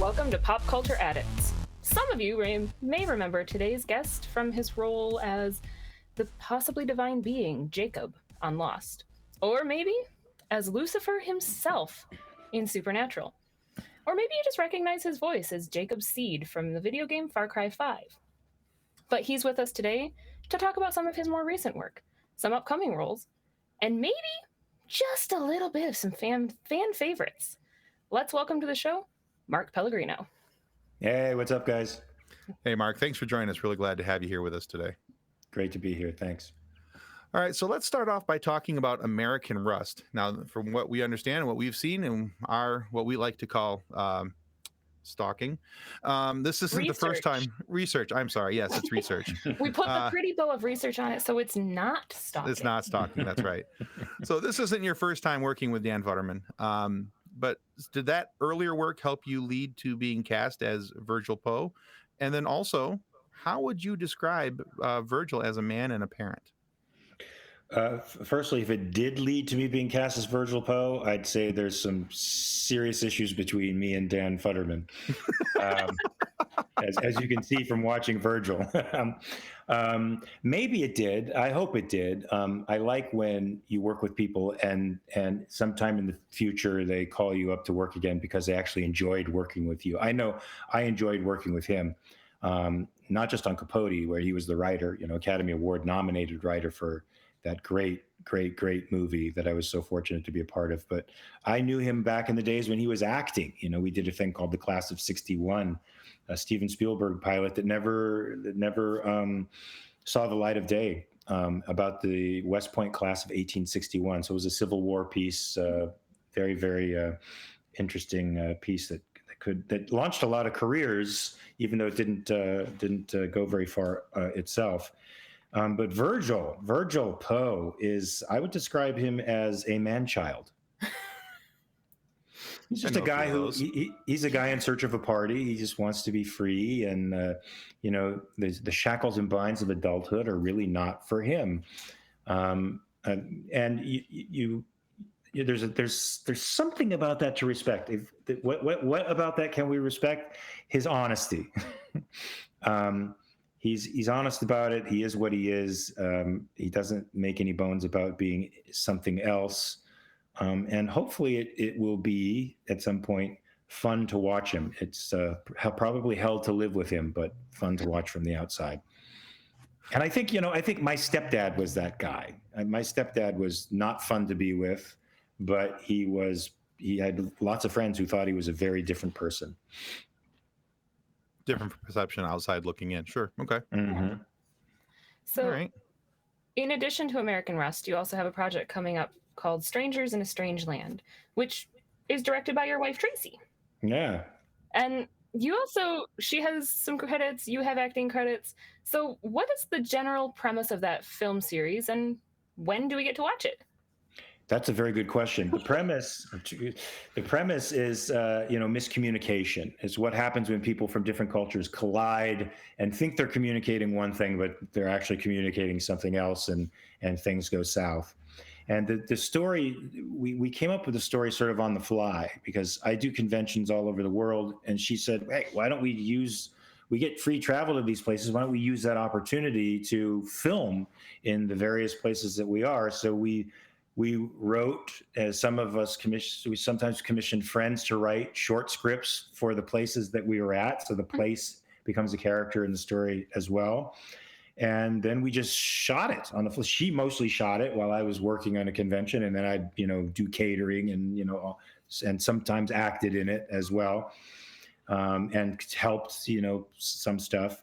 Welcome to Pop Culture Addicts. Some of you may remember today's guest from his role as the possibly divine being, Jacob, on Lost. Or maybe as Lucifer himself in Supernatural. Or maybe you just recognize his voice as Jacob Seed from the video game Far Cry 5. But he's with us today to talk about some of his more recent work, some upcoming roles, and maybe just a little bit of some fan favorites. Let's welcome to the show, Mark Pellegrino. Hey, what's up, guys? Hey, Mark. Thanks for joining us. Really glad to have you here with us today. Great to be here. Thanks. All right, so let's start off by talking about American Rust. Now, from what we understand and what we've seen and what we like to call stalking, this isn't the first time. Research. I'm sorry. Yes, it's research. We put the pretty bow of research on it, so it's not stalking. It's not stalking. That's right. So this isn't your first time working with Dan Futterman. But did that earlier work help you lead to being cast as Virgil Poe? And then also, how would you describe Virgil as a man and a parent? Firstly, if it did lead to me being cast as Virgil Poe, I'd say there's some serious issues between me and Dan Futterman, as you can see from watching Virgil. Maybe it did. I hope it did. I like when you work with people and sometime in the future they call you up to work again because they actually enjoyed working with you. I know I enjoyed working with him, not just on Capote, where he was the writer, Academy Award nominated writer for that great movie that I was so fortunate to be a part of. But I knew him back in the days when he was acting. We did a thing called The Class of '61, a Steven Spielberg pilot that never saw the light of day, about the West Point class of 1861. So it was a Civil War piece, very, very interesting piece that launched a lot of careers, even though it didn't go very far itself. But Virgil Poe I would describe him as a man-child. He's just a guy he's a guy in search of a party. He just wants to be free. And, the shackles and binds of adulthood are really not for him. There's something about that to respect. What about that can we respect? His honesty. He's honest about it. He is what he is. He doesn't make any bones about being something else. And hopefully it will be at some point fun to watch him. It's probably hell to live with him, but fun to watch from the outside. And I think my stepdad was that guy. My stepdad was not fun to be with, but he had lots of friends who thought he was a very different person. Different perception outside looking in. Sure. Okay. Mm-hmm. So, right. In addition to American Rust, you also have a project coming up called Strangers in a Strange Land, which is directed by your wife, Tracy. Yeah. And she has some credits, you have acting credits. So what is the general premise of that film series, and when do we get to watch it? That's a very good question. The premise is, miscommunication. It's what happens when people from different cultures collide and think they're communicating one thing, but they're actually communicating something else, and things go south. And the story, we came up with the story sort of on the fly because I do conventions all over the world, and she said, "Hey, why don't we get free travel to these places? Why don't we use that opportunity to film in the various places that we are?" So we wrote, as some of us we sometimes commissioned friends to write short scripts for the places that we were at. So the place becomes a character in the story as well. And then we just shot it on the floor. She mostly shot it while I was working on a convention. And then I'd, do catering and sometimes acted in it as well. And helped, some stuff.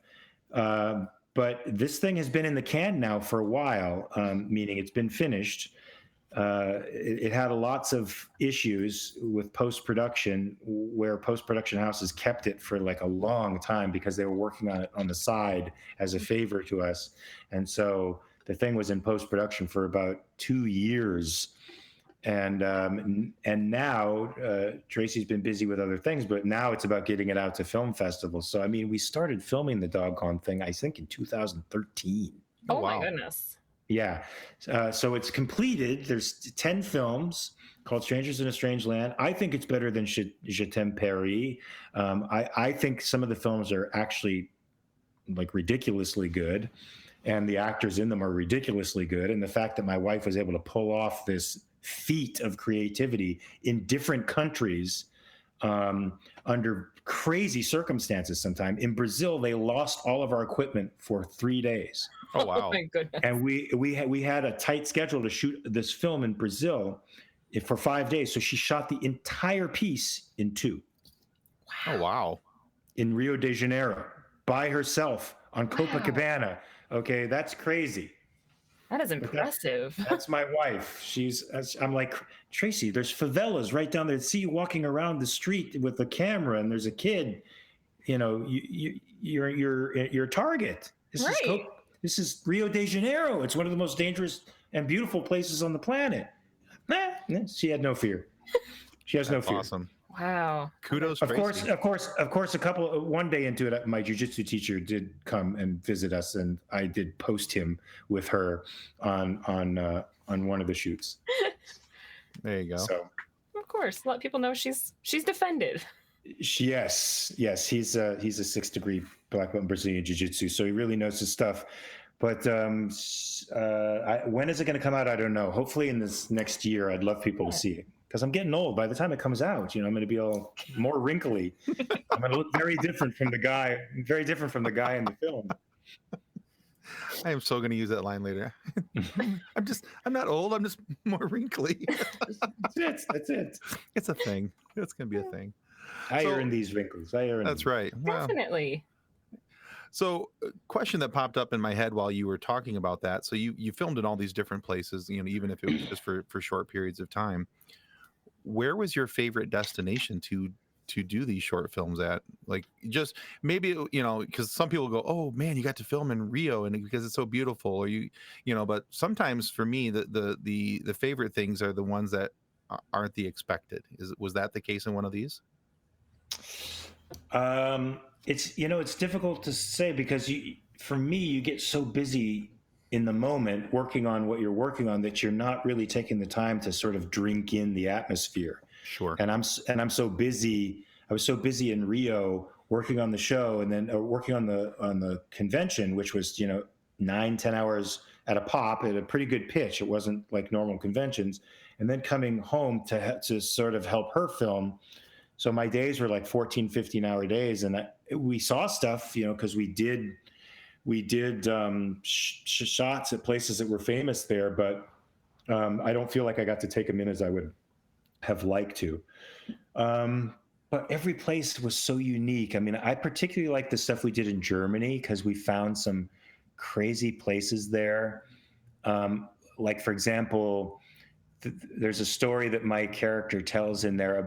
But this thing has been in the can now for a while, meaning it's been finished. It had lots of issues with post-production, where post-production houses kept it for like a long time because they were working on it on the side as a favor to us. And so the thing was in post-production for about 2 years. And now Tracy's been busy with other things, but now it's about getting it out to film festivals. So, we started filming the doggone thing, I think, in 2013. Oh, wow. My goodness. Yeah. So it's completed. There's 10 films called Strangers in a Strange Land. I think it's better than Je T'aime Paris. I think some of the films are actually like ridiculously good, and the actors in them are ridiculously good. And the fact that my wife was able to pull off this feat of creativity in different countries under crazy circumstances. Sometime in Brazil, they lost all of our equipment for 3 days. Oh wow. my goodness. And we had a tight schedule to shoot this film in Brazil for 5 days. So she shot the entire piece in 2 Oh wow. in Rio de Janeiro by herself on Copacabana. Okay, that's crazy. That is impressive. That's my wife. I'm like, Tracy, there's favelas right down there. See you walking around the street with a camera, and there's a kid. You know, you're a target. Right. This is Rio de Janeiro. It's one of the most dangerous and beautiful places on the planet. She had no fear. She has no fear. Awesome. Wow. Kudos, Of Tracy. course. One day into it, my jujitsu teacher did come and visit us, and I did post him with her on one of the shoots. There you go. So Of course, let people know she's defended. yes, he's a 6th degree black belt in Brazilian jiu-jitsu, so he really knows his stuff. But when is it going to come out? I don't know. Hopefully in this next year. I'd love people to see it, because I'm getting old. By the time it comes out, I'm going to be all more wrinkly. I'm going to look very different from the guy in the film. I am so going to use that line later. I'm not old. I'm just more wrinkly. That's it. It's a thing. It's going to be a thing. I earn these wrinkles. That's right. Wow. Definitely. So a question that popped up in my head while you were talking about that. So you filmed in all these different places, even if it was just for short periods of time. Where was your favorite destination to do these short films at? Like, just maybe, because some people go, oh man, you got to film in Rio and because it's so beautiful, or but sometimes for me, the favorite things are the ones that aren't the expected. Was that the case in one of these? It's difficult to say, because for me, you get so busy in the moment working on what you're working on that you're not really taking the time to sort of drink in the atmosphere. Sure. And I'm so busy. I was so busy in Rio working on the show, and then working on the convention, which was 9-10 hours at a pop at a pretty good pitch. It wasn't like normal conventions, and then coming home to sort of help her film. So my days were like 14, 15-hour days, and we saw stuff, because we did shots at places that were famous there, but I don't feel like I got to take them in as I would have liked to. But every place was so unique. I mean, I particularly like the stuff we did in Germany, because we found some crazy places there. Like, for example, there's a story that my character tells in there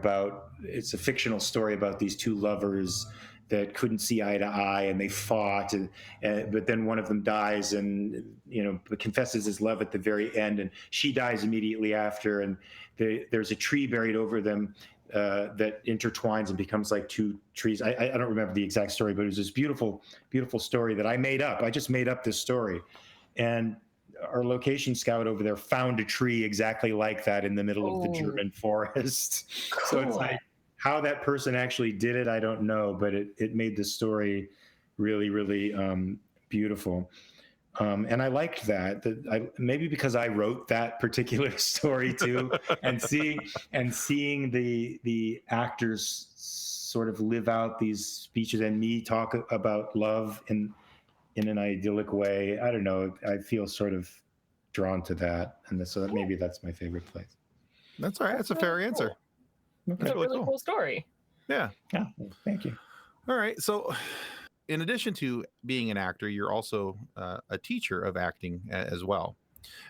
it's a fictional story about these two lovers that couldn't see eye to eye, and they fought, but then one of them dies, and confesses his love at the very end, and she dies immediately after, and there's a tree buried over them that intertwines and becomes like two trees. I don't remember the exact story, but it was this beautiful, beautiful story that I made up. I just made up this story, and our location scout over there found a tree exactly like that in the middle of the German forest. Cool. So it's like, how that person actually did it, I don't know, but it made the story really, really beautiful. And I liked that. Maybe because I wrote that particular story too, and seeing the actors sort of live out these speeches, and me talk about love in an idyllic way. I don't know. I feel sort of drawn to that, and so maybe that's my favorite place. That's all right. That's a fair answer. It's a really cool story. Yeah. Yeah. Thank you. All right. So, in addition to being an actor, you're also a teacher of acting as well.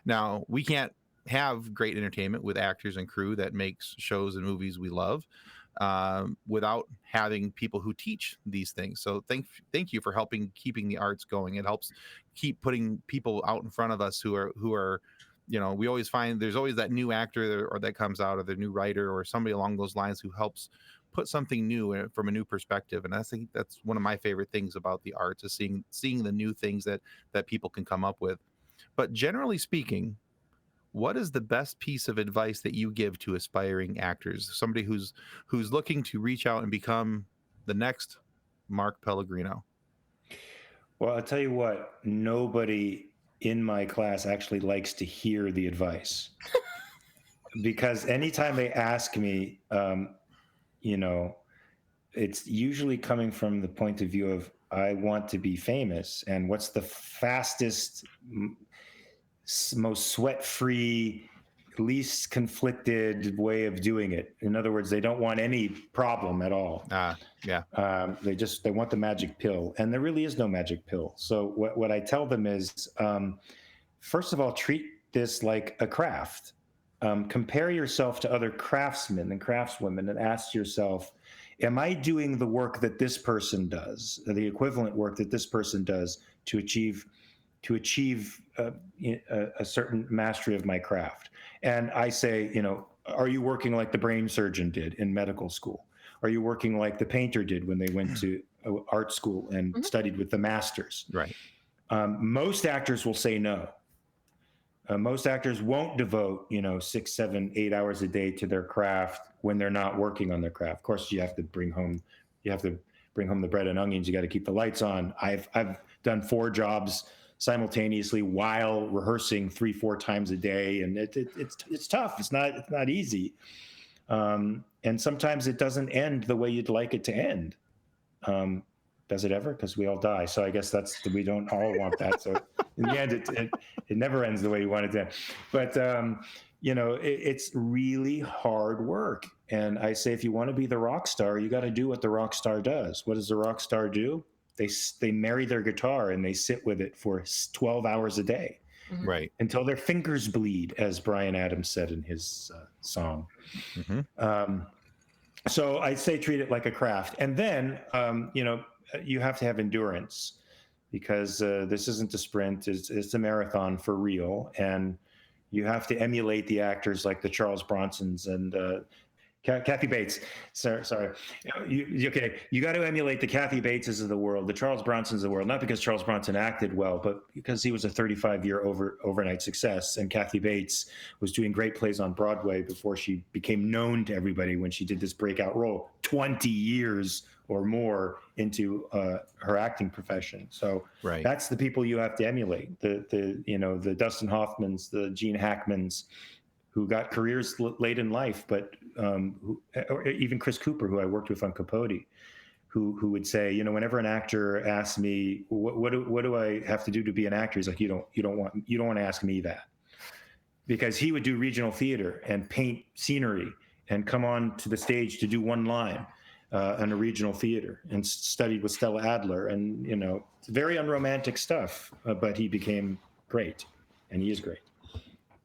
Now, we can't have great entertainment with actors and crew that makes shows and movies we love without having people who teach these things. So thank you for keeping the arts going. It helps keep putting people out in front of us who are we always find there's always that new actor or that comes out, or the new writer or somebody along those lines who helps put something new from a new perspective. And I think that's one of my favorite things about the arts, is seeing the new things that people can come up with. But generally speaking, what is the best piece of advice that you give to aspiring actors? Somebody who's looking to reach out and become the next Mark Pellegrino. Well, I'll tell you what, nobody in my class actually likes to hear the advice. Because anytime they ask me, you know, it's usually coming from the point of view of, I want to be famous. And what's the fastest, most sweat-free, least conflicted way of doing it? In other words, they don't want any problem at all. Yeah. They want the magic pill, and there really is no magic pill. So what I tell them is, first of all, treat this like a craft. Compare yourself to other craftsmen and craftswomen and ask yourself, am I doing the work that this person does, the equivalent work that this person does to achieve a certain mastery of my craft? And I say, are you working like the brain surgeon did in medical school? Are you working like the painter did when they went to art school and studied with the masters? Right. Most actors will say no. Most actors won't devote, 6, 7, 8 hours a day to their craft when they're not working on their craft. Of course, you have to bring home the bread and onions. You got to keep the lights on. I've done 4 jobs simultaneously while rehearsing 3, 4 times a day, and it's tough. It's not easy, and sometimes it doesn't end the way you'd like it to end. Does it ever? Because we all die. So I guess we don't all want that. So in the end, it never ends the way you want it to end. But it's really hard work. And I say, if you want to be the rock star, you got to do what the rock star does. What does the rock star do? They marry their guitar and they sit with it for 12 hours a day, right, until their fingers bleed, as Bryan Adams said in his song. So I'd say treat it like a craft, and then you have to have endurance, because this isn't a sprint; it's a marathon for real, and you have to emulate the actors like the Charles Bronsons and Kathy Bates. Sorry. You got to emulate the Kathy Bateses of the world, the Charles Bronsons of the world, not because Charles Bronson acted well, but because he was a 35-year overnight success. And Kathy Bates was doing great plays on Broadway before she became known to everybody when she did this breakout role 20 years or more into her acting profession. So that's the people you have to emulate. The Dustin Hoffmans, the Gene Hackmans, who got careers late in life, but or even Chris Cooper, who I worked with on Capote, who would say, whenever an actor asks me, what do I have to do to be an actor? He's like, you don't want to ask me that, because he would do regional theater and paint scenery and come on to the stage to do one line in a regional theater, and studied with Stella Adler, and it's very unromantic stuff, but he became great, and he is great.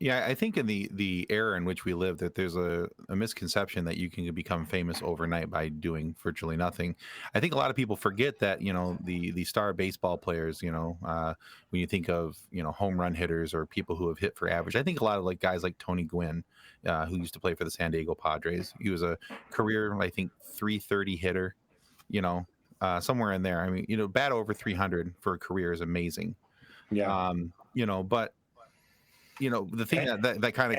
Yeah, I think in the era in which we live, that there's a misconception that you can become famous overnight by doing virtually nothing. I think a lot of people forget that, the star baseball players, when you think of, home run hitters or people who have hit for average, I think a lot of guys like Tony Gwynn, who used to play for the San Diego Padres. He was a career, I think, 330 hitter, somewhere in there. I mean, bat over 300 for a career is amazing. Yeah. But the thing that kind of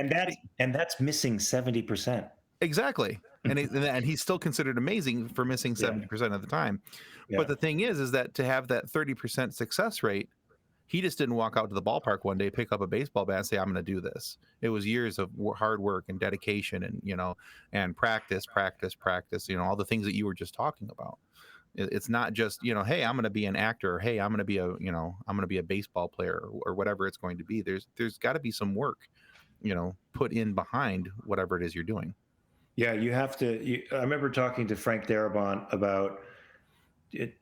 and that's missing 70%. Exactly. And he's still considered amazing for missing 70% of the time. Yeah. But the thing is that to have that 30% success rate, he just didn't walk out to the ballpark one day, pick up a baseball bat and say, I'm going to do this. It was years of hard work and dedication and practice, all the things that you were just talking about. It's not just, hey, I'm going to be an actor, or hey, I'm going to be a baseball player, or whatever it's going to be. There's got to be some work, put in behind whatever it is you're doing. Yeah, you have to. I remember talking to Frank Darabont about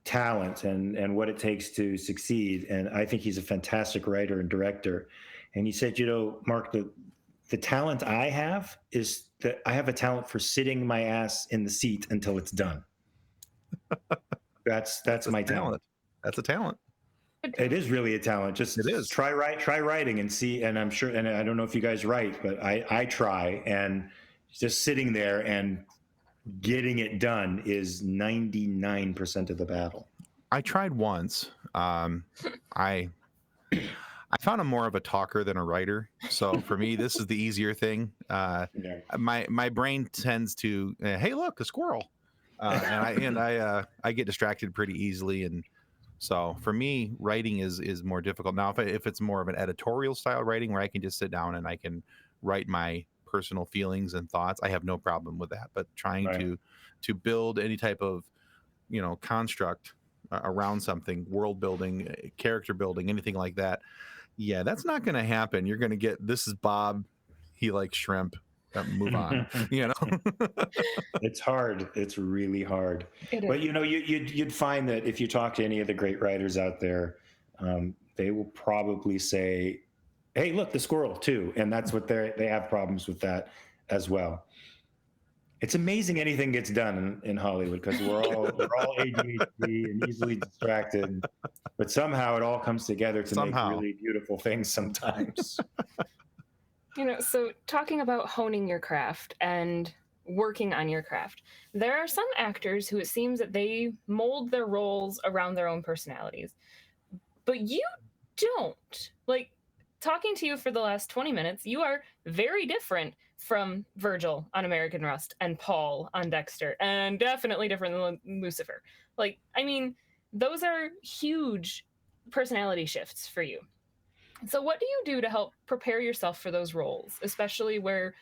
talent and what it takes to succeed, and I think he's a fantastic writer and director. And he said, Mark, the talent I have is that I have a talent for sitting my ass in the seat until it's done. That's my talent. That's a talent. It is really a talent. Just try writing and see. And I'm sure, and I don't know if you guys write, but I try, and just sitting there and getting it done is 99% of the battle. I tried once. I I found him more of a talker than a writer. So for me, this is the easier thing. Yeah. My brain tends to, hey, look, a squirrel, I get distracted pretty easily, and so for me, writing is more difficult. Now, if it's more of an editorial style writing where I can just sit down and I can write my personal feelings and thoughts, I have no problem with that. But trying Right. to build any type of construct around something, world building, character building, anything like that, yeah, that's not going to happen. You're going to get, this is Bob, he likes shrimp. Move on. It's hard. It's really hard. It But is. you'd find that if you talk to any of the great writers out there, they will probably say, "Hey, look, the squirrel too," and that's what they have problems with that as well. It's amazing anything gets done in Hollywood because we're all ADHD and easily distracted, but somehow it all comes together to make really beautiful things sometimes. So talking about honing your craft and working on your craft, there are some actors who it seems that they mold their roles around their own personalities, but you don't. Like, talking to you for the last 20 minutes, you are very different from Virgil on American Rust and Paul on Dexter, and definitely different than Lucifer. Like, I mean, those are huge personality shifts for you. So what do you do to help prepare yourself for those roles, especially where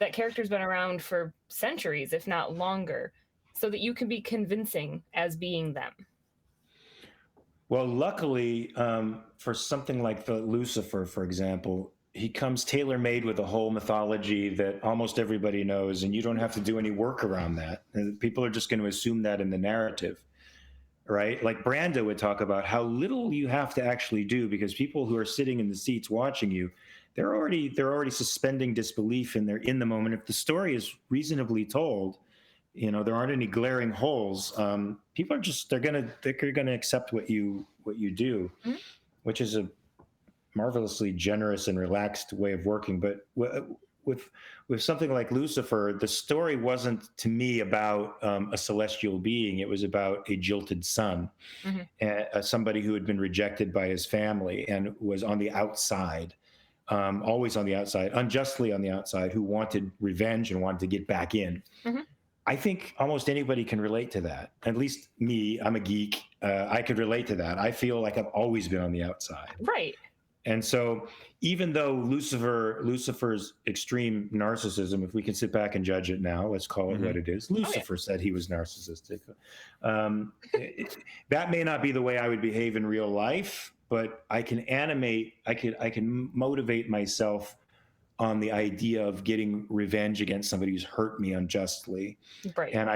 that character's been around for centuries, if not longer, so that you can be convincing as being them? Well, luckily, for something like the Lucifer, for example, he comes tailor-made with a whole mythology that almost everybody knows, and you don't have to do any work around that. And people are just going to assume that in the narrative, right? Like Brando would talk about how little you have to actually do because people who are sitting in the seats watching you, they're already suspending disbelief and they're in the moment. If the story is reasonably told, there aren't any glaring holes. People are just they're gonna accept what you do, Mhm. which is a marvelously generous and relaxed way of working. But with something like Lucifer, the story wasn't to me about a celestial being. It was about a jilted son, Mhm. somebody who had been rejected by his family and was on the outside. Always on the outside, unjustly on the outside, who wanted revenge and wanted to get back in. Mhm. I think almost anybody can relate to that. At least me, I'm a geek. I could relate to that. I feel like I've always been on the outside. Right. And so even though Lucifer's extreme narcissism, if we can sit back and judge it now, let's call it what it is. Lucifer said he was narcissistic. That may not be the way I would behave in real life, but I can motivate myself on the idea of getting revenge against somebody who's hurt me unjustly. Right. And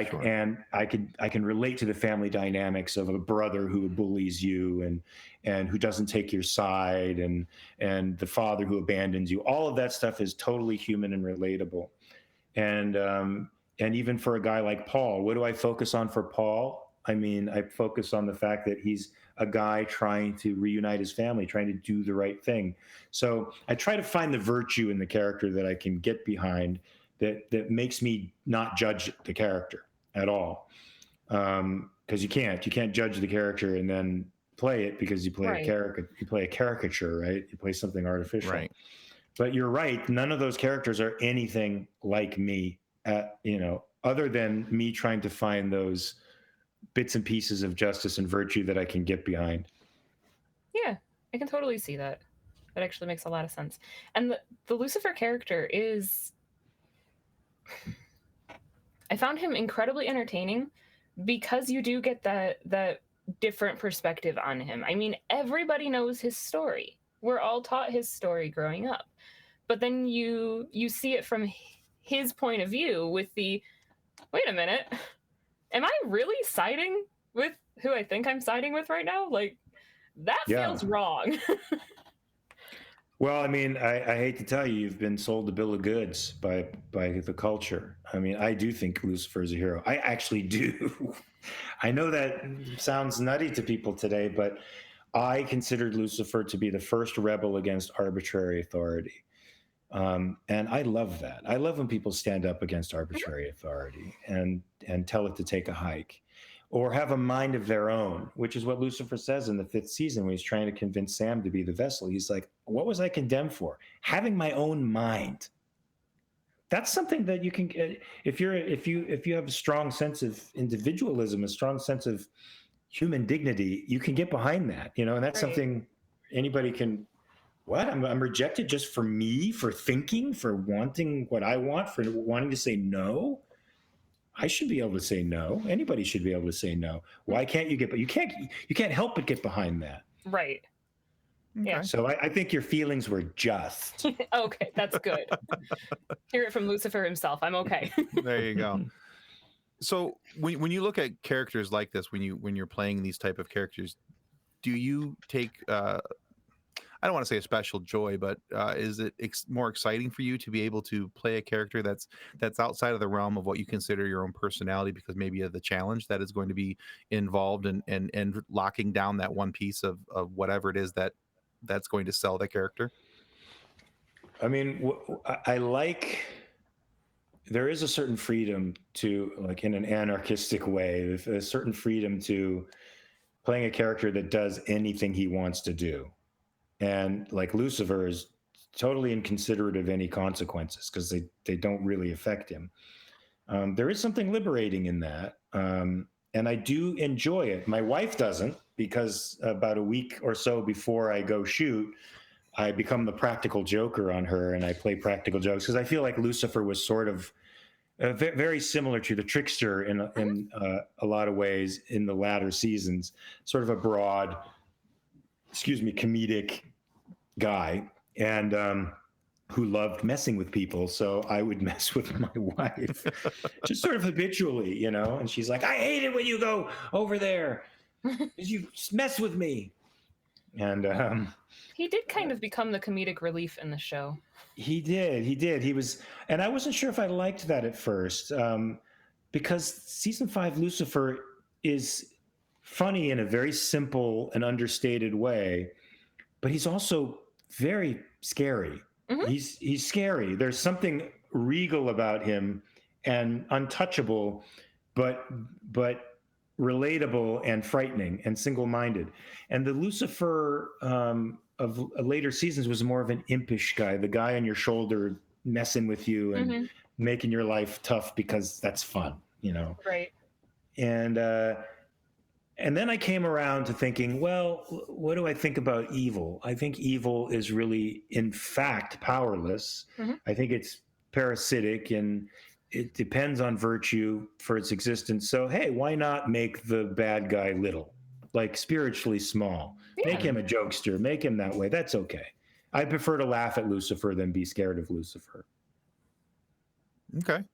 I can relate to the family dynamics of a brother who bullies you and who doesn't take your side and the father who abandons you. All of that stuff is totally human and relatable. And even for a guy like Paul, what do I focus on for Paul? I mean, I focus on the fact that he's a guy trying to reunite his family, trying to do the right thing. So I try to find the virtue in the character that I can get behind that makes me not judge the character at all. Because you can't judge the character and then play it because you play Right. you play a caricature, right? You play something artificial. Right. But you're right. None of those characters are anything like me, other than me trying to find those bits and pieces of justice and virtue that I can get behind. Yeah, I can totally see that. That actually makes a lot of sense. And the Lucifer character is, I found him incredibly entertaining because you do get that different perspective on him. I mean, everybody knows his story. We're all taught his story growing up. But then you see it from his point of view with the, wait a minute, am I really siding with who I think I'm siding with right now? Like, that feels wrong. Well, I mean, I hate to tell you, you've been sold a bill of goods by the culture. I mean, I do think Lucifer is a hero. I actually do. I know that sounds nutty to people today, but I considered Lucifer to be the first rebel against arbitrary authority. And I love that. I love when people stand up against arbitrary authority and tell it to take a hike or have a mind of their own, which is what Lucifer says in the 5th season when he's trying to convince Sam to be the vessel. He's like, what was I condemned for? Having my own mind. That's something that you can get if you have a strong sense of individualism, a strong sense of human dignity. You can get behind that, and that's Right. something anybody can. What? I'm rejected just for me, for thinking, for wanting what I want, for wanting to say no. I should be able to say no. Anybody should be able to say no. Why can't you get? But you can't help but get behind that. Right. Yeah. So I think your feelings were just. Okay, that's good. Hear it from Lucifer himself. I'm okay. There you go. So when you look at characters like this, when you're playing these type of characters, do you take I don't want to say a special joy, but is it more exciting for you to be able to play a character that's outside of the realm of what you consider your own personality, because maybe of the challenge that is going to be involved and locking down that one piece of whatever it is that's going to sell the character? I mean, I like. There is a certain freedom to, like, in an anarchistic way, a certain freedom to playing a character that does anything he wants to do. And like Lucifer is totally inconsiderate of any consequences because they don't really affect him. There is something liberating in that. And I do enjoy it. My wife doesn't, because about a week or so before I go shoot, I become the practical joker on her, and I play practical jokes because I feel like Lucifer was sort of very similar to the trickster in a lot of ways in the latter seasons, sort of a broad, comedic guy, and who loved messing with people. So I would mess with my wife just sort of habitually, and she's like, I hate it when you go over there because you mess with me. And He did kind of become the comedic relief in the show. He did. He was, and I wasn't sure if I liked that at first, because season 5 Lucifer is funny in a very simple and understated way, but he's also very scary. Mm-hmm. He's scary. There's something regal about him and untouchable, but relatable and frightening and single-minded. And the Lucifer of later seasons was more of an impish guy, the guy on your shoulder messing with you and making your life tough because that's fun, Right. And then I came around to thinking, well, what do I think about evil? I think evil is really, in fact, powerless. Mm-hmm. I think it's parasitic and it depends on virtue for its existence. So, hey, why not make the bad guy little, like spiritually small? Yeah. Make him a jokester. Make him that way. That's okay. I prefer to laugh at Lucifer than be scared of Lucifer. Okay.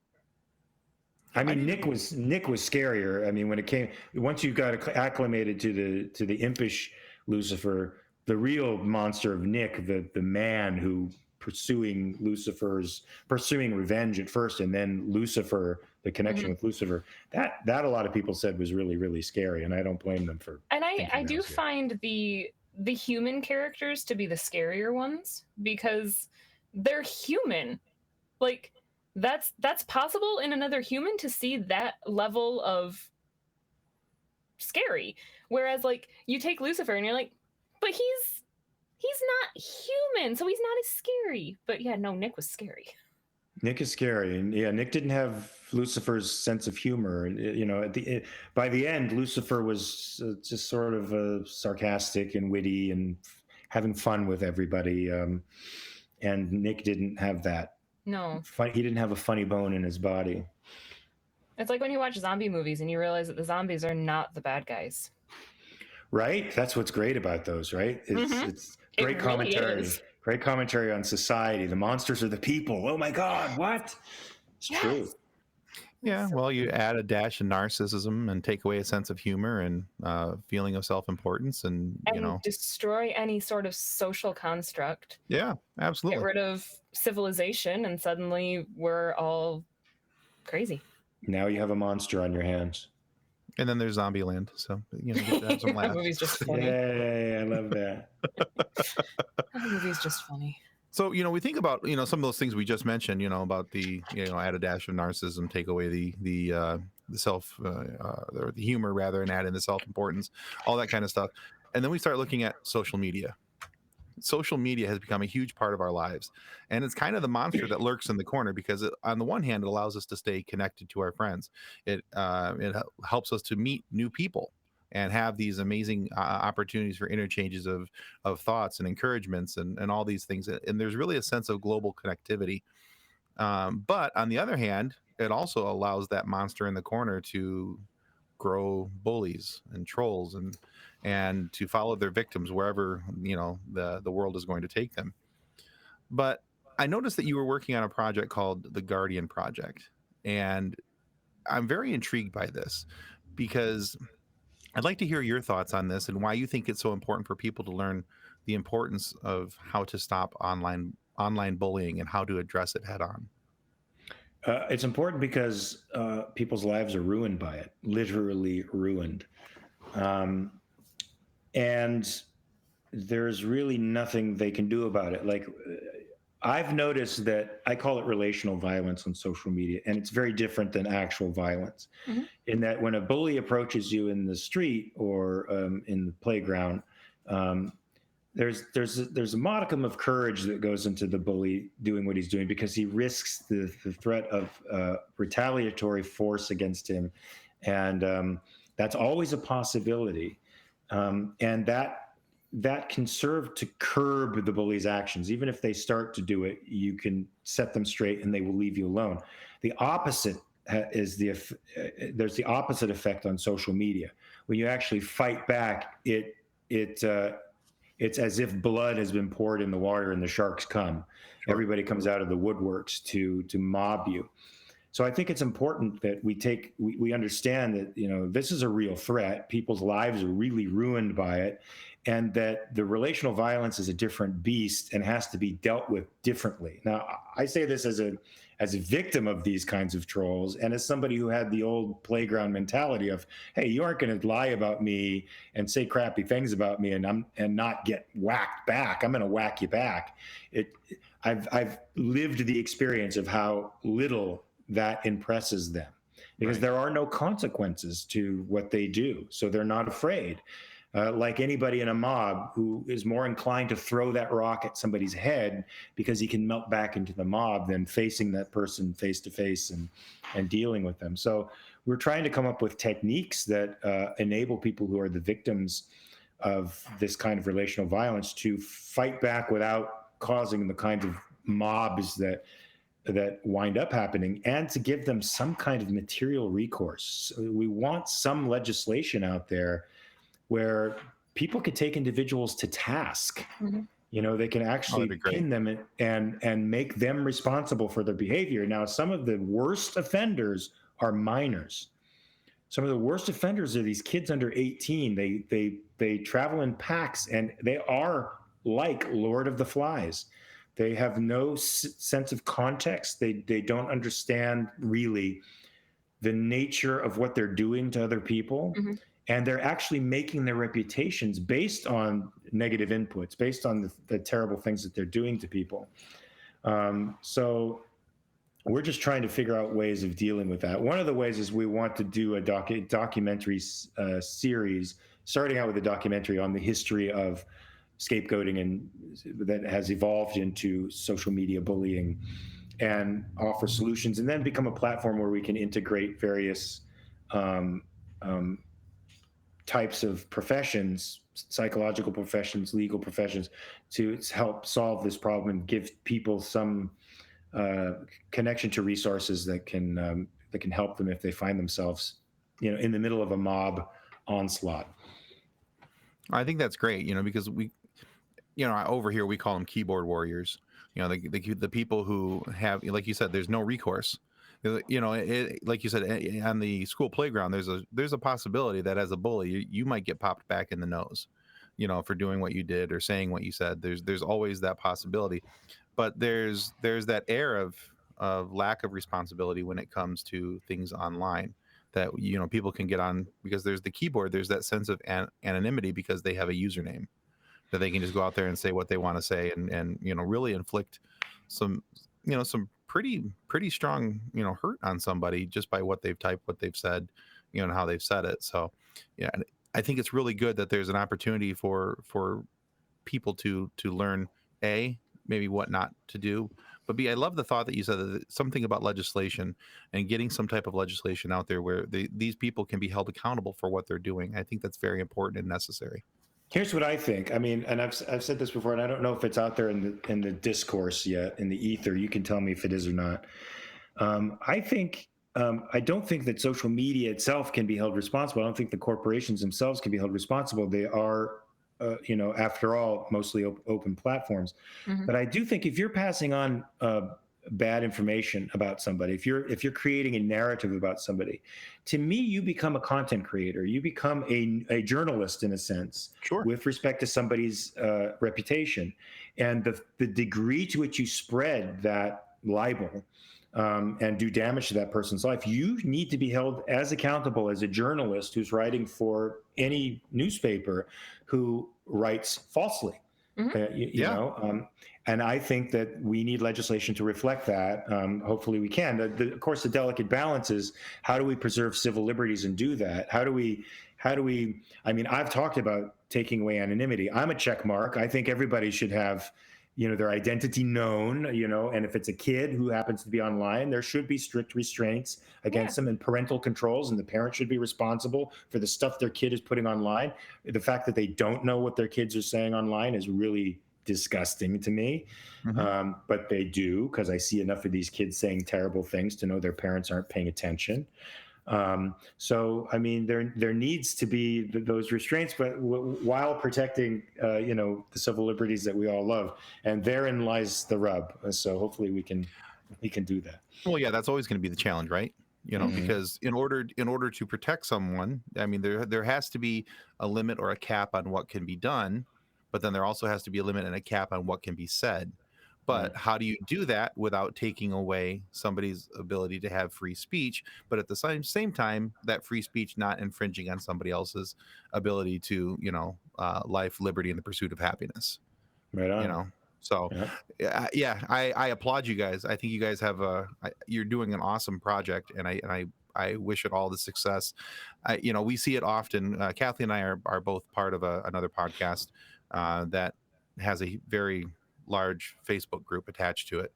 I mean, Nick was scarier. I mean, once you got acclimated to the impish Lucifer, the real monster of Nick, the man who pursuing revenge at first, and then Lucifer, the connection with Lucifer, that a lot of people said was really, really scary, and I don't blame them for. And I do find the human characters to be the scarier ones because they're human. Like, that's possible in another human to see that level of scary. Whereas, like, you take Lucifer and you're like, but he's not human, so he's not as scary. But yeah, no, Nick was scary. Nick is scary, and yeah, Nick didn't have Lucifer's sense of humor. And by the end, Lucifer was just sort of sarcastic and witty and having fun with everybody. And Nick didn't have that. No. He didn't have a funny bone in his body. It's like when you watch zombie movies and you realize that the zombies are not the bad guys. Right? That's what's great about those, right? It's great commentary. Really great commentary on society. The monsters are the people. Oh my God, what? It's true. Yeah, well, you add a dash of narcissism and take away a sense of humor and feeling of self-importance and destroy any sort of social construct. Yeah, absolutely. Get rid of civilization and suddenly we're all crazy. Now you have a monster on your hands. And then there's Zombieland, so get to have some laughs. That movie's just funny. Yeah, I love that. That movie's just funny. So, we think about, some of those things we just mentioned, about the, add a dash of narcissism, take away the self, or the humor rather, and add in the self-importance, all that kind of stuff. And then we start looking at social media. social media has become a huge part of our lives, and it's kind of the monster that lurks in the corner because on the one hand, it allows us to stay connected to our friends. It helps us to meet new people and have these amazing opportunities for interchanges of thoughts and encouragements and all these things. And there's really a sense of global connectivity. But on the other hand, it also allows that monster in the corner to grow bullies and trolls and to follow their victims wherever the world is going to take them. But I noticed that you were working on a project called the Guardian Project, and I'm very intrigued by this because I'd like to hear your thoughts on this and why you think it's so important for people to learn the importance of how to stop online bullying and how to address it head on. It's important because people's lives are ruined by it, literally ruined. Um, and there's really nothing they can do about it. Like, I've noticed that I call it relational violence on social media, and it's very different than actual violence. Mhm. In that, when a bully approaches you in the street or in the playground, um, there's a modicum of courage that goes into the bully doing what he's doing because he risks the threat of retaliatory force against him, and that's always a possibility, and that can serve to curb the bully's actions. Even if they start to do it, you can set them straight and they will leave you alone. The opposite is there's the opposite effect on social media. When you actually fight back, it's as if blood has been poured in the water and the sharks come. Sure. Everybody comes out of the woodworks to mob you. So I think it's important that we understand that this is a real threat. People's lives are really ruined by it, and that the relational violence is a different beast and has to be dealt with differently. Now, I say this as a victim of these kinds of trolls, and as somebody who had the old playground mentality of, hey, you aren't going to lie about me and say crappy things about me and not get whacked back. I'm going to whack you back. I've lived the experience of how little that impresses them, because there are no consequences to what they do. So they're not afraid. Like anybody in a mob who is more inclined to throw that rock at somebody's head because he can melt back into the mob than facing that person face to face and dealing with them. So we're trying to come up with techniques that enable people who are the victims of this kind of relational violence to fight back without causing the kinds of mobs that wind up happening, and to give them some kind of material recourse. So we want some legislation out there where people could take individuals to task. Mm-hmm. They can actually pin them and make them responsible for their behavior. Now, some of the worst offenders are minors. Some of the worst offenders are these kids under 18. They travel in packs, and they are like Lord of the Flies. They have no sense of context. They don't understand really the nature of what they're doing to other people. Mm-hmm. And they're actually making their reputations based on negative inputs, based on the terrible things that they're doing to people. So we're just trying to figure out ways of dealing with that. One of the ways is we want to do a documentary series, starting out with a documentary on the history of scapegoating and that has evolved into social media bullying, and offer solutions, and then become a platform where we can integrate various types of professions, psychological professions, legal professions, to help solve this problem and give people some connection to resources that can help them if they find themselves in the middle of a mob onslaught. I think that's great, because over here we call them keyboard warriors. The people who have, like you said, there's no recourse. Like you said, on the school playground, there's a possibility that as a bully, you might get popped back in the nose, for doing what you did or saying what you said. There's always that possibility, but there's that air of lack of responsibility when it comes to things online that people can get on, because there's the keyboard. There's that sense of anonymity because they have a username that they can just go out there and say what they want to say and really inflict some pretty strong hurt on somebody just by what they've typed, what they've said, and how they've said it. So I think it's really good that there's an opportunity for people to learn maybe what not to do, but B, I love the thought that you said that something about legislation and getting some type of legislation out there where these people can be held accountable for what they're doing. I think that's very important and necessary. Here's what I think. I mean, and I've said this before, and I don't know if it's out there in the discourse yet, in the ether. You can tell me if it is or not. I think I don't think that social media itself can be held responsible. I don't think the corporations themselves can be held responsible. They are, after all, mostly open platforms. Mhm. But I do think if you're passing on bad information about somebody, if you're creating a narrative about somebody, to me, you become a content creator. You become a journalist in a sense, Sure. with respect to somebody's reputation, and the degree to which you spread that libel and do damage to that person's life, you need to be held as accountable as a journalist who's writing for any newspaper who writes falsely. Mhm. You know, and I think that we need legislation to reflect that. Hopefully, we can. Of course, the delicate balance is how do we preserve civil liberties and do that? How do we? I mean, I've talked about taking away anonymity. I'm a check mark. I think everybody should have, their identity known. And if it's a kid who happens to be online, there should be strict restraints against them and parental controls, and the parent should be responsible for the stuff their kid is putting online. The fact that they don't know what their kids are saying online is really disgusting to me. But they do, because I see enough of these kids saying terrible things to know their parents aren't paying attention. So, I mean, there needs to be those restraints, but while protecting, the civil liberties that we all love, and therein lies the rub. So hopefully we can do that. Well, yeah, that's always going to be the challenge, right? Because in order to protect someone, I mean, there has to be a limit or a cap on what can be done, but then there also has to be a limit and a cap on what can be said. But how do you do that without taking away somebody's ability to have free speech, but at the same time, that free speech not infringing on somebody else's ability to, life, liberty, and the pursuit of happiness? Right on. So, yeah, I applaud you guys. I think you guys you're doing an awesome project, and I wish it all the success. We see it often. Kathleen and I are both part of another podcast that has a very large Facebook group attached to it.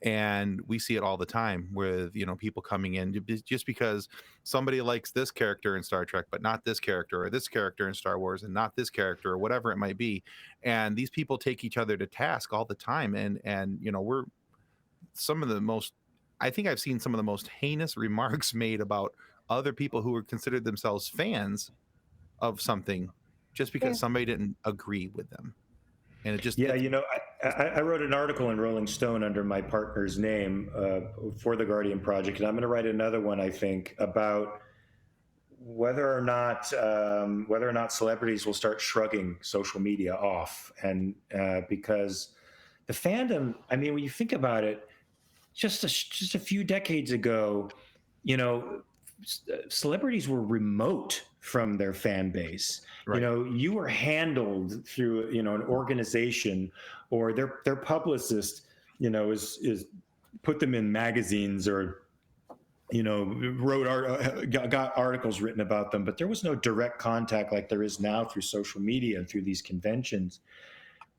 And we see it all the time with, people coming in just because somebody likes this character in Star Trek, but not this character, or this character in Star Wars and not this character, or whatever it might be. And these people take each other to task all the time. And we're some of the most, I think I've seen some of the most heinous remarks made about other people who are considered themselves fans of something just because somebody didn't agree with them. And it just, I wrote an article in Rolling Stone under my partner's name for the Guardian Project, and I'm going to write another one, I think, about whether or not celebrities will start shrugging social media off, and because the fandom, I mean, when you think about it, just a few decades ago, celebrities were remote from their fan base. Right. You were handled through, an organization, or their publicist, is put them in magazines, or, got articles written about them, but there was no direct contact like there is now through social media and through these conventions.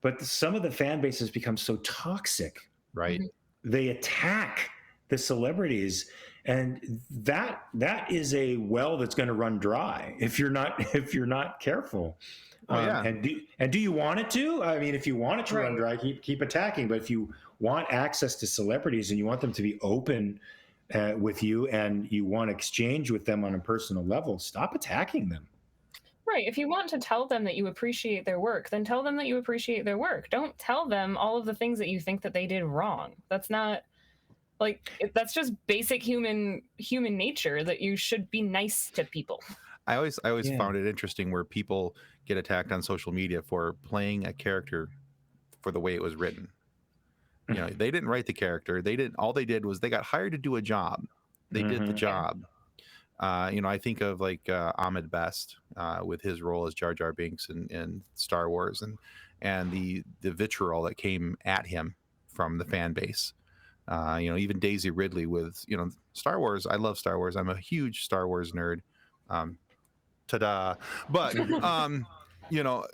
But some of the fan bases become so toxic. Right. They attack the celebrities, and that is a well that's going to run dry if you're not careful. And do you want it to? I mean, if you want it to run dry, keep attacking. But if you want access to celebrities and you want them to be open with you, and you want to exchange with them on a personal level, stop attacking them. Right. If you want to tell them that you appreciate their work, then tell them that you appreciate their work. Don't tell them all of the things that you think that they did wrong. That's not, that's just basic human nature, that you should be nice to people. I always found it interesting where people get attacked on social media for playing a character for the way it was written. They didn't write the character. All they did was they got hired to do a job. They did the job. I think of Ahmed Best with his role as Jar Jar Binks in Star Wars, and the vitriol that came at him from the fan base. Even Daisy Ridley with Star Wars. I love Star Wars. I'm a huge Star Wars nerd. Ta-da! But you know,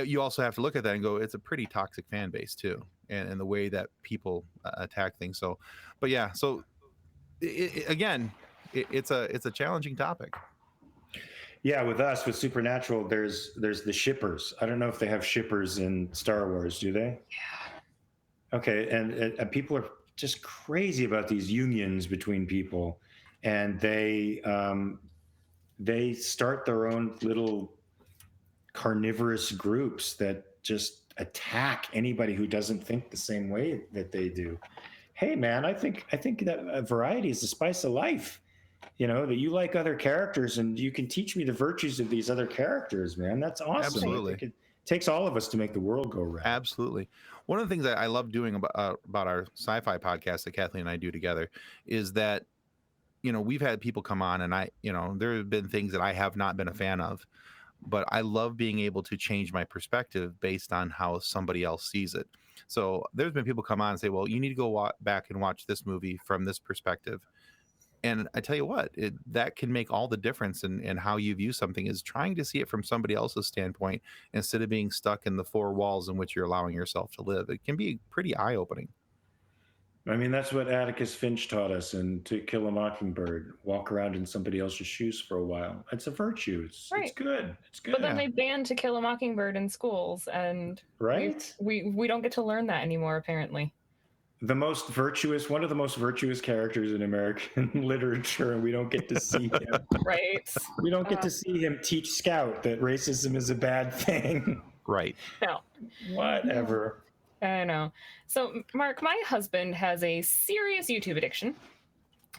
you also have to look at that and go, it's a pretty toxic fan base too, and the way that people attack things. So, but yeah, so again, it's a challenging topic. Yeah, with us, with Supernatural, there's the shippers. I don't know if they have shippers in Star Wars, do they? Yeah. Okay, and people are just crazy about these unions between people, and they start their own little carnivorous groups that just attack anybody who doesn't think the same way that they do. Hey, man, I think that variety is the spice of life. You know, that you like other characters and you can teach me the virtues of these other characters, man. That's awesome. Absolutely. I think it takes all of us to make the world go round. Absolutely. One of the things that I love doing about our sci-fi podcast that Kathleen and I do together is that, you know, we've had people come on and there have been things that I have not been a fan of, but I love being able to change my perspective based on how somebody else sees it. So there's been people come on and say, well, you need to go back and watch this movie from this perspective. And I tell you what, that can make all the difference in how you view something, is trying to see it from somebody else's standpoint instead of being stuck in the four walls in which you're allowing yourself to live. It can be pretty eye-opening. I mean, that's what Atticus Finch taught us in To Kill a Mockingbird. Walk around in somebody else's shoes for a while. It's a virtue. It's good. It's good. But then they banned To Kill a Mockingbird in schools, and right? We don't get to learn that anymore, apparently. One of the most virtuous characters in American literature, and we don't get to see him. Right. We don't get to see him teach Scout that racism is a bad thing. Right. No. Whatever. I know. So, Mark, my husband has a serious YouTube addiction.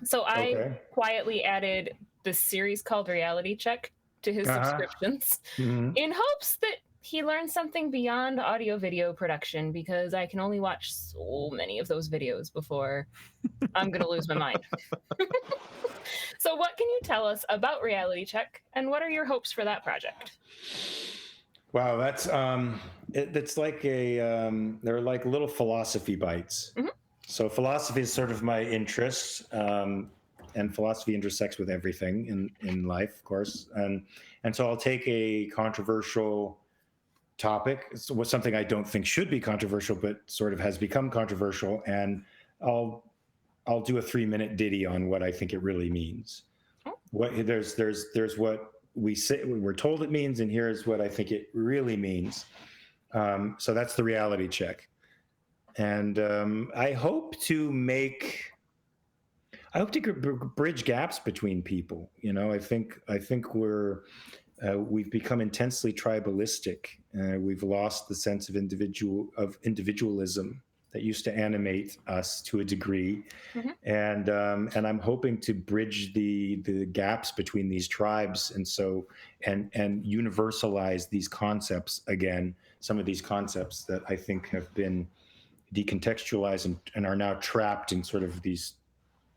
So I quietly added this series called Reality Check to his subscriptions in hopes that he learns something beyond audio video production, because I can only watch so many of those videos before I'm going to lose my mind. So what can you tell us about Reality Check, and what are your hopes for that project? Wow, that's it's like they're like little philosophy bites. Mm-hmm. So philosophy is sort of my interest, and philosophy intersects with everything in life, of course. And so I'll take a controversial topic, something I don't think should be controversial, but sort of has become controversial, and I'll do a 3-minute ditty on what I think it really means. What there's what we're told it means, and here's what I think it really means. So that's the Reality Check, and I hope to bridge gaps between people. You know, I think we've become intensely tribalistic. We've lost the sense of individualism that used to animate us to a degree, and I'm hoping to bridge the gaps between these tribes, and universalize these concepts again. Some of these concepts that I think have been decontextualized and are now trapped in sort of these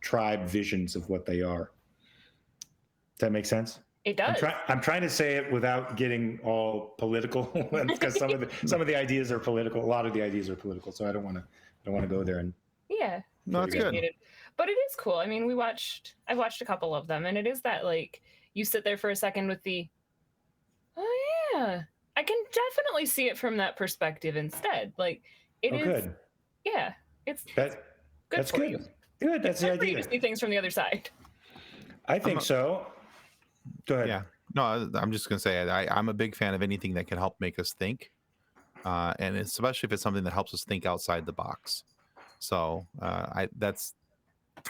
tribe visions of what they are. Does that make sense? It does. I'm trying to say it without getting all political, because some of the ideas are political. A lot of the ideas are political, so I don't want to go there. And yeah, no, it's good. But it is cool. I mean, I watched a couple of them, and it is that, like, you sit there for a second with the, oh yeah, I can definitely see it from that perspective instead. Like, it is. Good. Yeah, it's good. That's for good. You. Good. That's the idea. For you to see things from the other side. I think so. Go ahead. Yeah. No, I'm just going to say I'm a big fan of anything that can help make us think, and especially if it's something that helps us think outside the box. So that's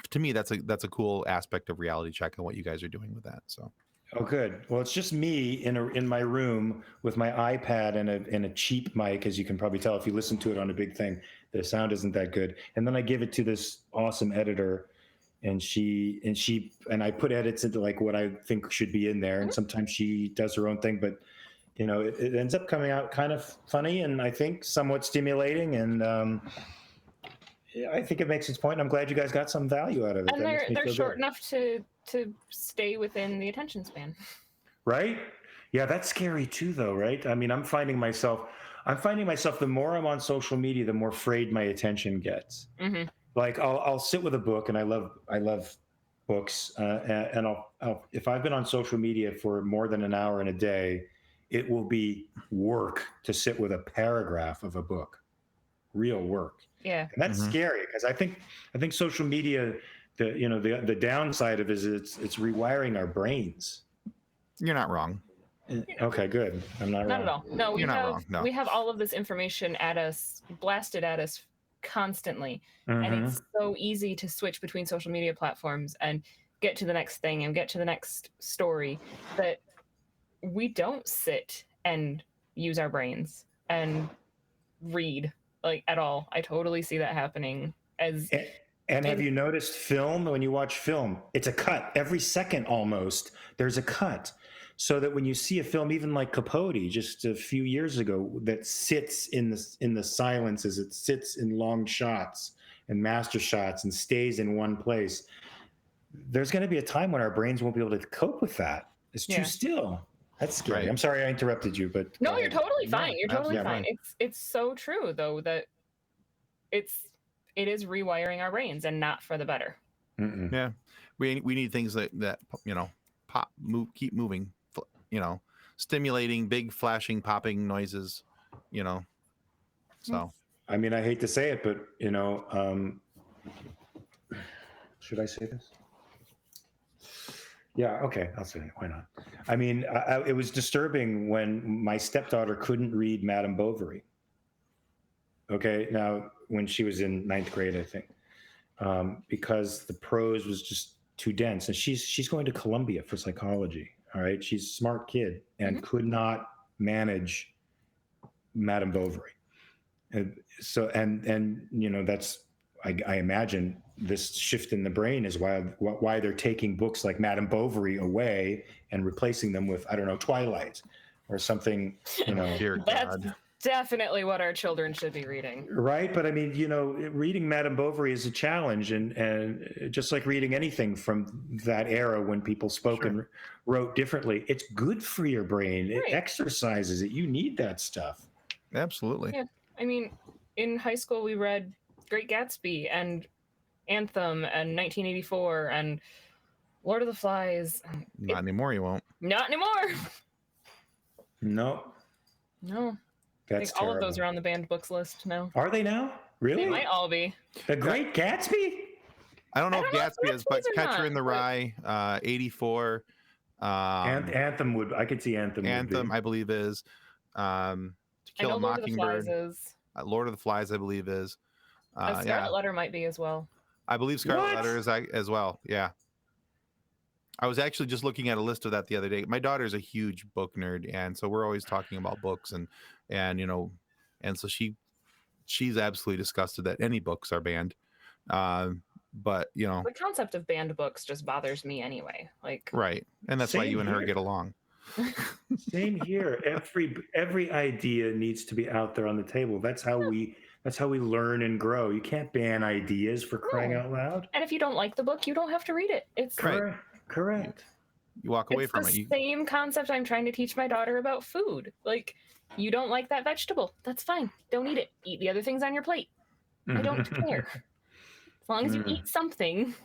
to me that's a cool aspect of Reality Check and what you guys are doing with that. So. Oh, good. Well, it's just me in my room with my iPad and a cheap mic, as you can probably tell if you listen to it on a big thing. The sound isn't that good, and then I give it to this awesome editor. And I put edits into like what I think should be in there. And sometimes she does her own thing, but you know, it ends up coming out kind of funny and I think somewhat stimulating. And I think it makes its point. I'm glad you guys got some value out of it. And they're short enough to stay within the attention span. Right? Yeah, that's scary too, though, right? I mean, I'm finding myself the more I'm on social media, the more frayed my attention gets. Mm-hmm. Like I'll sit with a book, and I love books, and I'll if I've been on social media for more than an hour in a day, it will be work to sit with a paragraph of a book, real work. Yeah. And that's scary, because I think social media, the downside of it is it's rewiring our brains. You're not wrong. Okay, good. I'm not Not wrong. at all. No, You're not wrong. No. we have all of this information at us, blasted at us constantly. And it's so easy to switch between social media platforms and get to the next thing and get to the next story that we don't sit and use our brains and read like at all. I totally see that happening. And have you noticed film? When you watch film, it's a cut every second almost. There's a cut, so that when you see a film, even like Capote, just a few years ago, that sits in the silences, it sits in long shots and master shots and stays in one place. There's going to be a time when our brains won't be able to cope with that. It's too still. That's scary. Right. I'm sorry I interrupted you, but no, you're totally fine. You're totally absolutely fine. It's so true though that it is rewiring our brains and not for the better. Yeah, we need things that pop, move, keep moving. Stimulating, big flashing, popping noises. So. I mean, I hate to say it, but should I say this? Yeah, okay, I'll say it. Why not? I mean, it was disturbing when my stepdaughter couldn't read Madame Bovary. Okay, now when she was in 9th grade, I think, because the prose was just too dense, and she's going to Columbia for psychology. All right, she's a smart kid and could not manage Madame Bovary, and so that's I imagine this shift in the brain is why they're taking books like Madame Bovary away and replacing them with, I don't know, Twilight or something. Dear That's God. definitely what our children should be reading. Right, but I mean, reading Madame Bovary is a challenge, and just like reading anything from that era when people spoke and wrote differently, it's good for your brain. It exercises it. You need that stuff. Absolutely. Yeah, I mean, in high school we read Great Gatsby and Anthem and 1984 and Lord of the Flies. Not anymore. You won't. Not anymore. No. I think all of those are on the banned books list now. Are they now? Really? They might all be. The Great Gatsby? I don't know if know Gatsby is, but or Catcher not, in the Rye, 84. Anthem would. I could see Anthem. Anthem, I believe, is. To Kill a Mockingbird. Lord of the Flies, I believe, is. Scarlet Letter might be as well. I believe Scarlet Letter is as well. Yeah. I was actually just looking at a list of that the other day. My daughter's a huge book nerd, and so we're always talking about books, and so she's absolutely disgusted that any books are banned. But the concept of banned books just bothers me anyway. Right, and that's why you and her get along. Same here. Every idea needs to be out there on the table. That's how we learn and grow. You can't ban ideas, for crying out loud. And if you don't like the book, you don't have to read it. It's correct. You walk away from it. It's the same concept I'm trying to teach my daughter about food. Like, you don't like that vegetable. That's fine. Don't eat it. Eat the other things on your plate. I don't care. As long as you eat something.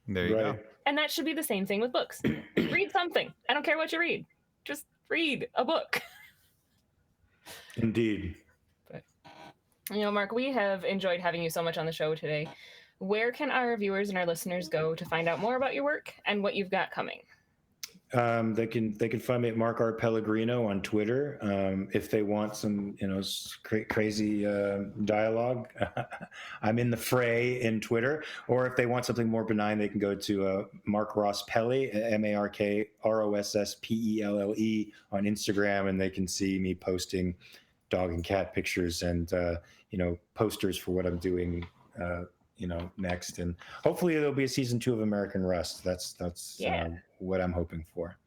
There you go. And that should be the same thing with books. Read something. I don't care what you read. Just read a book. Indeed. But, Mark, we have enjoyed having you so much on the show today. Where can our viewers and our listeners go to find out more about your work and what you've got coming? They can find me at Mark R. Pellegrino on Twitter. If they want some, crazy dialogue, I'm in the fray in Twitter. Or if they want something more benign, they can go to Mark Ross Pelle, MarkRossPelle on Instagram, and they can see me posting dog and cat pictures and posters for what I'm doing. Next, and hopefully there'll be a season 2 of American Rust. That's what I'm hoping for.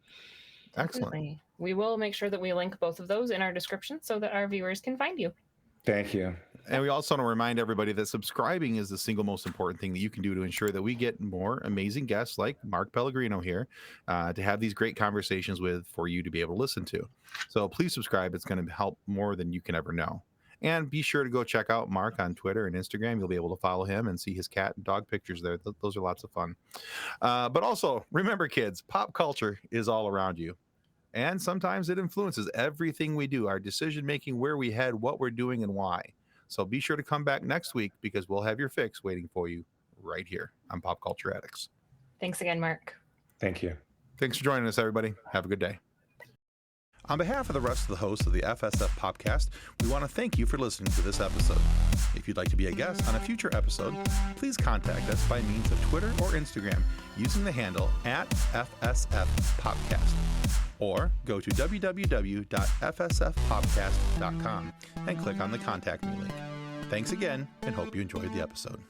Excellent. We will make sure that we link both of those in our description so that our viewers can find you. Thank you. And we also want to remind everybody that subscribing is the single most important thing that you can do to ensure that we get more amazing guests like Mark Pellegrino here to have these great conversations with for you to be able to listen to. So please subscribe. It's going to help more than you can ever know. And be sure to go check out Mark on Twitter and Instagram. You'll be able to follow him and see his cat and dog pictures there. Those are lots of fun. But also, remember, kids, pop culture is all around you. And sometimes it influences everything we do, our decision making, where we head, what we're doing, and why. So be sure to come back next week because we'll have your fix waiting for you right here on Pop Culture Addicts. Thanks again, Mark. Thank you. Thanks for joining us, everybody. Have a good day. On behalf of the rest of the hosts of the FSF Popcast, we want to thank you for listening to this episode. If you'd like to be a guest on a future episode, please contact us by means of Twitter or Instagram using the handle @FSFPopcast. Or go to www.fsfpopcast.com and click on the Contact Me link. Thanks again, and hope you enjoyed the episode.